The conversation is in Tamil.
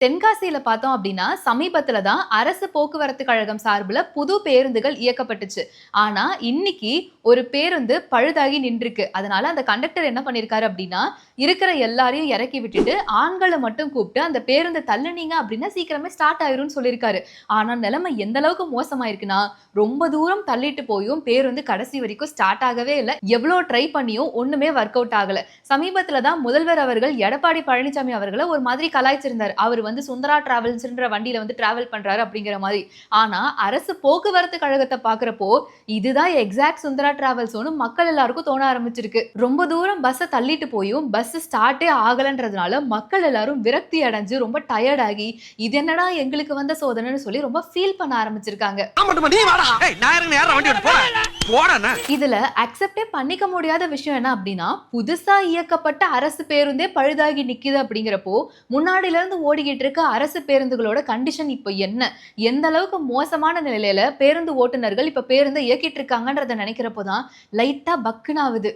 தென்காசியில பார்த்தோம் அப்படின்னா, சமீபத்தில தான் அரசு போக்குவரத்து கழகம் சார்புல புது பேருந்துகள் இயக்கப்பட்டுச்சு. ஆனா, இன்னைக்கு ஒரு பேருந்து பழுதாகி நின்றுருக்கு. அதனால அந்த கண்டக்டர் என்ன பண்ணியிருக்காரு அப்படின்னா, இருக்கிற எல்லாரையும் இறக்கி விட்டுட்டு, ஆண்கள மட்டும் கூப்பிட்டு அந்த பேருந்த தள்ளுனீங்க அப்படின்னா சீக்கிரமே ஸ்டார்ட் ஆயிரும்னு சொல்லியிருக்காரு. ஆனா, நிலைமை எந்த அளவுக்கு மோசமாயிருக்குன்னா, ரொம்ப தூரம் தள்ளிட்டு போயும் பேருந்து கடைசி வரைக்கும் ஸ்டார்ட் ஆகவே இல்ல. எவ்வளோ ட்ரை பண்ணியும் ஒண்ணுமே வொர்க் அவுட் ஆகல. சமீபத்தில தான் முதல்வர் அவர்கள் எடப்பாடி பழனிசாமி அவர்கள ஒரு மாதிரி கலாய்ச்சிருந்தாரு. அவரு வந்து சுந்தரா டிராவல்ஸ்ன்ற வண்டியில வந்து டிராவல் பண்றாரு அப்படிங்கிற மாதிரி. ஆனா அரசு போக்குவரத்து கழகத்த பார்க்கிறப்போ, இதுதான் எக்ஸாக்ட் சுந்தரா டிராவல்ஸோன்னு மக்கள் எல்லாருக்கும் தோண ஆரம்பிச்சிருக்கு. ரொம்ப தூரம் பஸ்ஸ தள்ளிட்டு போயும் பஸ் ஸ்டார்ட்டே ஆகலன்றதுனால மக்கள் எல்லாரும் விரக்தி அடைஞ்சு ரொம்ப டயர்ட் ஆகி, இது என்னடா எங்களுக்கு வந்த சோதனைன்னு சொல்லி ரொம்ப ஃபீல் பண்ண ஆரம்பிச்சிருக்காங்க. இதுல அக்செப்டே பண்ணிக்க முடியாத விஷயம் என்ன அப்படின்னா, புதுசா இயக்கப்பட்ட அரசு பேருந்தே பழுதாகி நிக்குது அப்படிங்கிறப்போ, முன்னாடில இருந்து ஓடிக்கிட்டு இருக்க அரசு பேருந்துகளோட கண்டிஷன் இப்ப என்ன? எந்த அளவுக்கு மோசமான நிலையில பேருந்து ஓட்டுநர்கள் இப்ப பேருந்த இயக்கிட்டு இருக்காங்கன்றத நினைக்கிறப்போ தான் லைட்டா பக்குன்னு ஆவுது.